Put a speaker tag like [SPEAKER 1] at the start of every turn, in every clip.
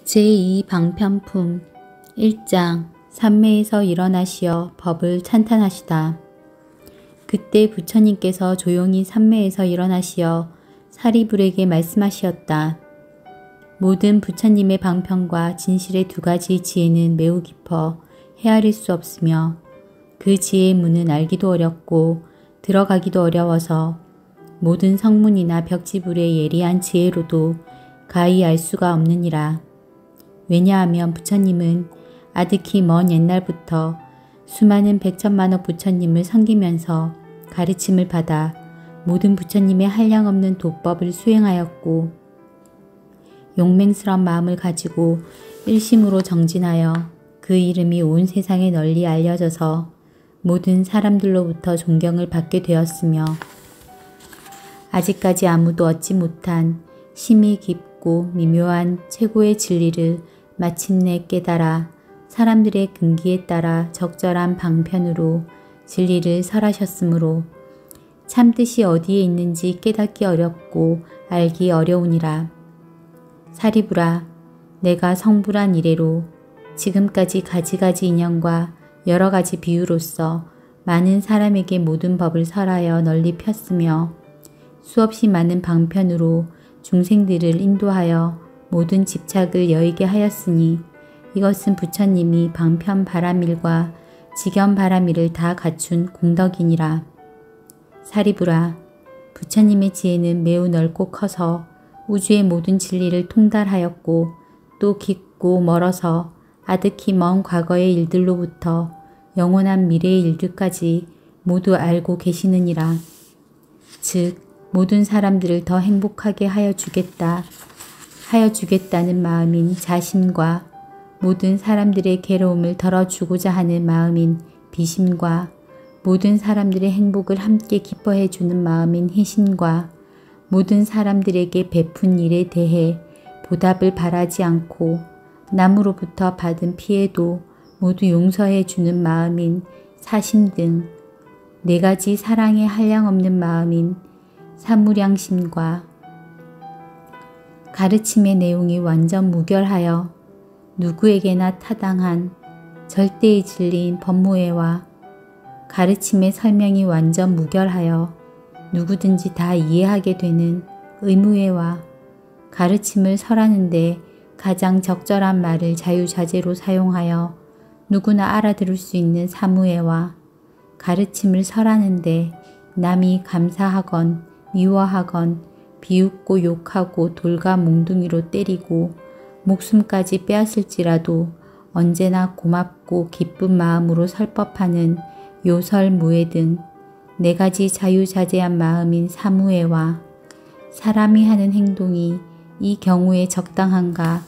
[SPEAKER 1] 제2방편품 1장 산매에서 일어나시어 법을 찬탄하시다. 그때 부처님께서 조용히 산매에서 일어나시어 사리불에게 말씀하시었다. 모든 부처님의 방편과 진실의 두 가지 지혜는 매우 깊어 헤아릴 수 없으며 그 지혜의 문은 알기도 어렵고 들어가기도 어려워서 모든 성문이나 벽지불의 예리한 지혜로도 가히 알 수가 없느니라. 왜냐하면 부처님은 아득히 먼 옛날부터 수많은 백천만억 부처님을 섬기면서 가르침을 받아 모든 부처님의 한량없는 도법을 수행하였고 용맹스러운 마음을 가지고 일심으로 정진하여 그 이름이 온 세상에 널리 알려져서 모든 사람들로부터 존경을 받게 되었으며 아직까지 아무도 얻지 못한 심이 깊고 미묘한 최고의 진리를 마침내 깨달아 사람들의 근기에 따라 적절한 방편으로 진리를 설하셨으므로 참뜻이 어디에 있는지 깨닫기 어렵고 알기 어려우니라. 사리불아, 내가 성불한 이래로 지금까지 가지가지 인연과 여러 가지 비유로서 많은 사람에게 모든 법을 설하여 널리 폈으며 수없이 많은 방편으로 중생들을 인도하여 모든 집착을 여의게 하였으니 이것은 부처님이 방편 바라밀과 직연 바라밀을 다 갖춘 공덕이니라. 사리불아, 부처님의 지혜는 매우 넓고 커서 우주의 모든 진리를 통달하였고 또 깊고 멀어서 아득히 먼 과거의 일들로부터 영원한 미래의 일들까지 모두 알고 계시느니라. 즉 모든 사람들을 더 행복하게 하여 주겠다는 마음인 자심과 모든 사람들의 괴로움을 덜어주고자 하는 마음인 비심과 모든 사람들의 행복을 함께 기뻐해 주는 마음인 희심과 모든 사람들에게 베푼 일에 대해 보답을 바라지 않고 남으로부터 받은 피해도 모두 용서해 주는 마음인 사심 등 네 가지 사랑의 한량없는 마음인 사무량심과 가르침의 내용이 완전 무결하여 누구에게나 타당한 절대의 진리인 법무회와 가르침의 설명이 완전 무결하여 누구든지 다 이해하게 되는 의무회와 가르침을 설하는데 가장 적절한 말을 자유자재로 사용하여 누구나 알아들을 수 있는 사무회와 가르침을 설하는데 남이 감사하건 미워하건 비웃고 욕하고 돌과 몽둥이로 때리고 목숨까지 빼앗을지라도 언제나 고맙고 기쁜 마음으로 설법하는 요설무회 등 네 가지 자유자재한 마음인 사무회와 사람이 하는 행동이 이 경우에 적당한가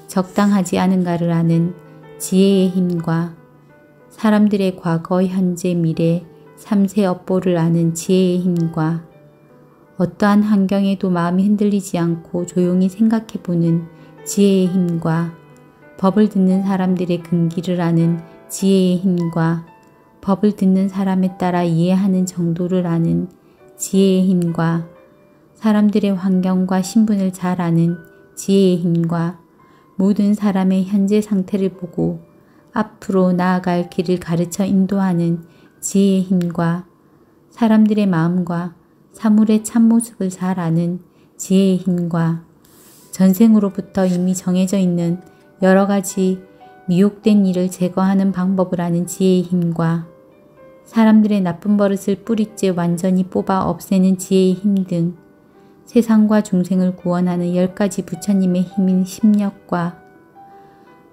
[SPEAKER 1] 적당하지 않은가를 아는 지혜의 힘과 사람들의 과거, 현재, 미래, 삼세 업보를 아는 지혜의 힘과 어떠한 환경에도 마음이 흔들리지 않고 조용히 생각해보는 지혜의 힘과 법을 듣는 사람들의 근기를 아는 지혜의 힘과 법을 듣는 사람에 따라 이해하는 정도를 아는 지혜의 힘과 사람들의 환경과 신분을 잘 아는 지혜의 힘과 모든 사람의 현재 상태를 보고 앞으로 나아갈 길을 가르쳐 인도하는 지혜의 힘과 사람들의 마음과 사물의 참모습을 잘 아는 지혜의 힘과 전생으로부터 이미 정해져 있는 여러 가지 미혹된 일을 제거하는 방법을 아는 지혜의 힘과 사람들의 나쁜 버릇을 뿌리째 완전히 뽑아 없애는 지혜의 힘 등 세상과 중생을 구원하는 10가지 부처님의 힘인 심력과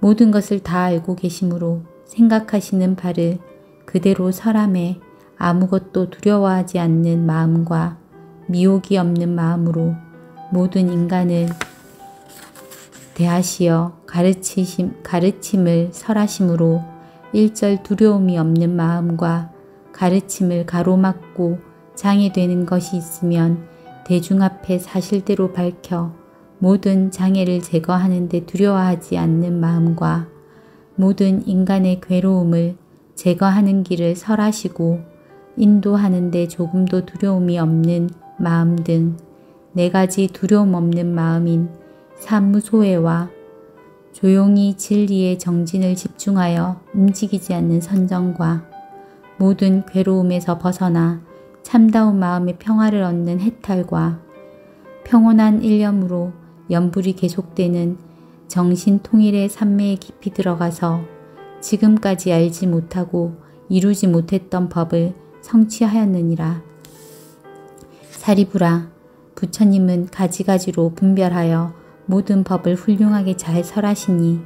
[SPEAKER 1] 모든 것을 다 알고 계심으로 생각하시는 바를 그대로 설함에 아무것도 두려워하지 않는 마음과 미혹이 없는 마음으로 모든 인간을 대하시어 가르침을 설하심으로 일절 두려움이 없는 마음과 가르침을 가로막고 장애되는 것이 있으면 대중 앞에 사실대로 밝혀 모든 장애를 제거하는 데 두려워하지 않는 마음과 모든 인간의 괴로움을 제거하는 길을 설하시고 인도하는 데 조금도 두려움이 없는 마음 등 네 가지 두려움 없는 마음인 사무소회와 조용히 진리의 정진을 집중하여 움직이지 않는 선정과 모든 괴로움에서 벗어나 참다운 마음의 평화를 얻는 해탈과 평온한 일념으로 연불이 계속되는 정신통일의 산매에 깊이 들어가서 지금까지 알지 못하고 이루지 못했던 법을 성취하였느니라. 사리부라, 부처님은 가지가지로 분별하여 모든 법을 훌륭하게 잘 설하시니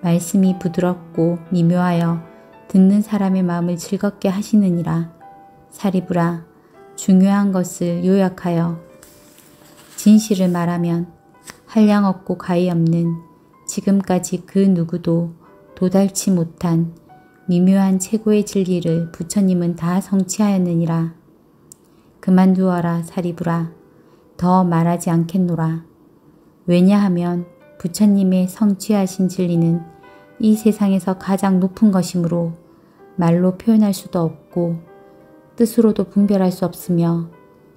[SPEAKER 1] 말씀이 부드럽고 미묘하여 듣는 사람의 마음을 즐겁게 하시느니라. 사리부라, 중요한 것을 요약하여 진실을 말하면 한량없고 가히 없는 지금까지 그 누구도 도달치 못한 미묘한 최고의 진리를 부처님은 다 성취하였느니라. 그만두어라 사리부라. 더 말하지 않겠노라. 왜냐하면 부처님의 성취하신 진리는 이 세상에서 가장 높은 것이므로 말로 표현할 수도 없고 뜻으로도 분별할 수 없으며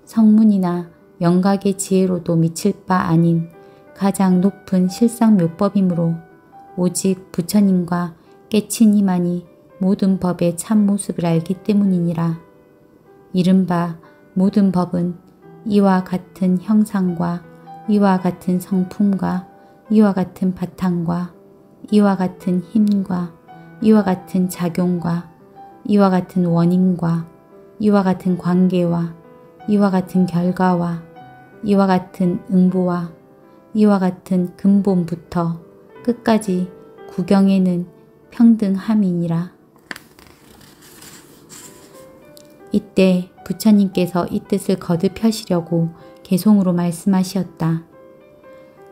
[SPEAKER 1] 성문이나 영각의 지혜로도 미칠 바 아닌 가장 높은 실상묘법이므로 오직 부처님과 깨친 이만이 모든 법의 참모습을 알기 때문이니라. 이른바 모든 법은 이와 같은 형상과 이와 같은 성품과 이와 같은 바탕과 이와 같은 힘과 이와 같은 작용과 이와 같은 원인과 이와 같은 관계와 이와 같은 결과와 이와 같은 응보와 이와 같은 근본부터 끝까지 구경에는 평등함이니라. 이때 부처님께서 이 뜻을 거듭하시려고 개송으로 말씀하시었다.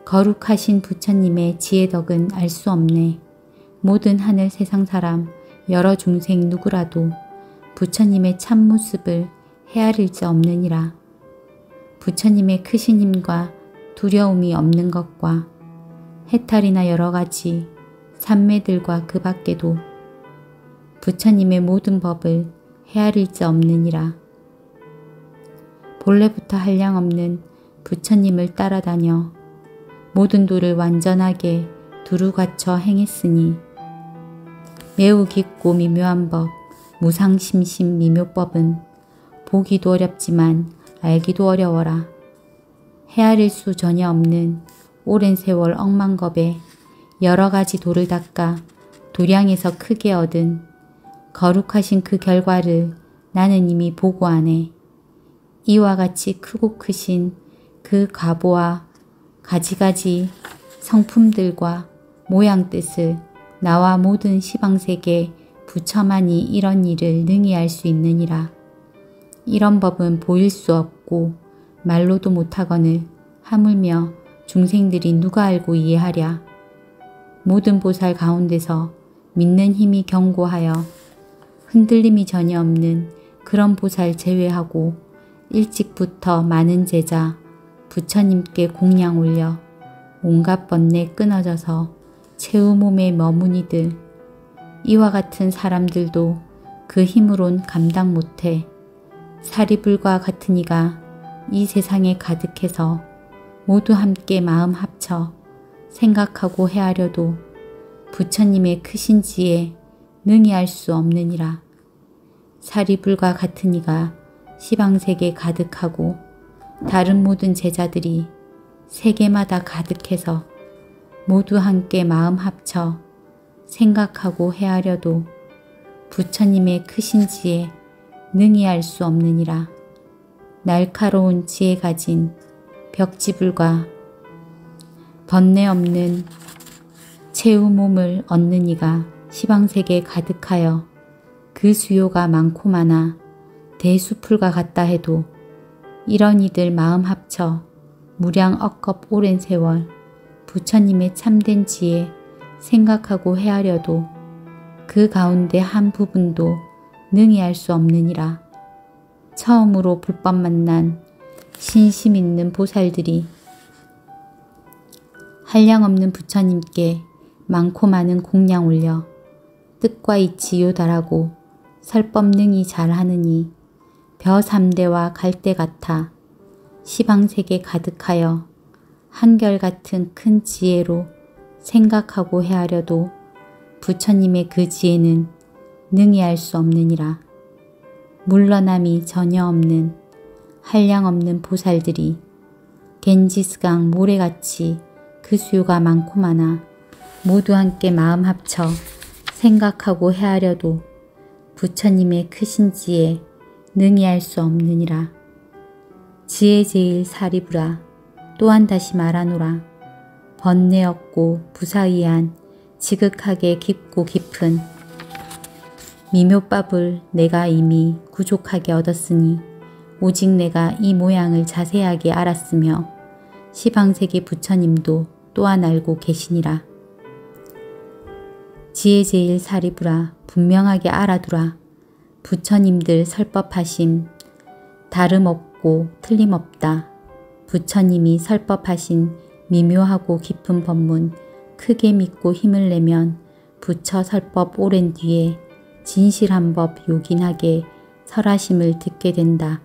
[SPEAKER 1] 거룩하신 부처님의 지혜덕은 알 수 없네. 모든 하늘 세상 사람 여러 중생 누구라도 부처님의 참모습을 헤아릴 자 없느니라. 부처님의 크신 힘과 두려움이 없는 것과 해탈이나 여러 가지 산매들과 그 밖에도 부처님의 모든 법을 헤아릴 자 없느니라. 본래부터 한량없는 부처님을 따라다녀 모든 도를 완전하게 두루 갖춰 행했으니 매우 깊고 미묘한 법, 무상심심 미묘법은 보기도 어렵지만 알기도 어려워라. 헤아릴 수 전혀 없는 오랜 세월 억만겁에 여러 가지 도를 닦아 도량에서 크게 얻은 거룩하신 그 결과를 나는 이미 보고하네. 이와 같이 크고 크신 그 과보와 가지가지 성품들과 모양 뜻을 나와 모든 시방세계 부처만이 이런 일을 능히 알 수 있느니라. 이런 법은 보일 수 없고 말로도 못하거늘 하물며 중생들이 누가 알고 이해하랴. 모든 보살 가운데서 믿는 힘이 견고하여 흔들림이 전혀 없는 그런 보살 제외하고 일찍부터 많은 제자 부처님께 공양 올려 온갖 번뇌 끊어져서 채우 몸에 머문 이들 이와 같은 사람들도 그 힘으론 감당 못해 사리불과 같은 이가 이 세상에 가득해서 모두 함께 마음 합쳐 생각하고 헤아려도 부처님의 크신 지에 능히 알 수 없느니라. 사리불과 같은 이가 시방세계 가득하고 다른 모든 제자들이 세계마다 가득해서 모두 함께 마음 합쳐 생각하고 헤아려도 부처님의 크신 지에 능히 알 수 없느니라. 날카로운 지혜 가진 벽지불과 번뇌 없는 채우 몸을 얻는 이가 시방세계에 가득하여 그 수요가 많고 많아 대수풀과 같다 해도 이런 이들 마음 합쳐 무량 억겁 오랜 세월 부처님의 참된 지혜 생각하고 헤아려도 그 가운데 한 부분도 능히 알 수 없느니라. 처음으로 불법 만난 신심 있는 보살들이 한량없는 부처님께 많고 많은 공양 올려 뜻과 이치 요달하고 설법 능히 잘하느니 벼 3대와 갈대 같아 시방세계 가득하여 한결같은 큰 지혜로 생각하고 헤아려도 부처님의 그 지혜는 능히 알 수 없느니라. 물러남이 전혀 없는 한량없는 보살들이 겐지스강 모래같이 그 수요가 많고 많아 모두 함께 마음 합쳐 생각하고 헤아려도 부처님의 크신 지혜 능히 알 수 없느니라. 지혜 제일 사리부라. 또한 다시 말하노라. 번뇌 없고 부사의한 지극하게 깊고 깊은 미묘법을 내가 이미 구족하게 얻었으니 오직 내가 이 모양을 자세하게 알았으며 시방세계 부처님도 또한 알고 계시니라. 지혜 제일 사리부라. 분명하게 알아두라. 부처님들 설법하심 다름없고 틀림없다. 부처님이 설법하신 미묘하고 깊은 법문 크게 믿고 힘을 내면 부처 설법 오랜 뒤에 진실한 법 요긴하게 설하심을 듣게 된다.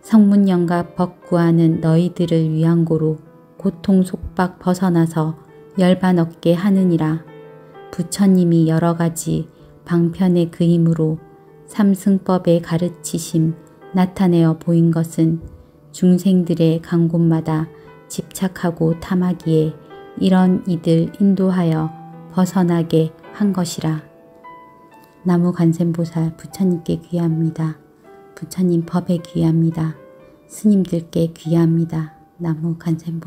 [SPEAKER 1] 성문영가 법구하는 너희들을 위한 고로 고통 속박 벗어나서 열반 얻게 하느니라. 부처님이 여러가지 방편의 그 힘으로 삼승법의 가르치심 나타내어 보인 것은 중생들의 간 곳마다 집착하고 탐하기에 이런 이들 인도하여 벗어나게 한 것이라. 나무관세음보살 부처님께 귀합니다. 부처님 법에 귀합니다. 스님들께 귀합니다. 나무관세음보살.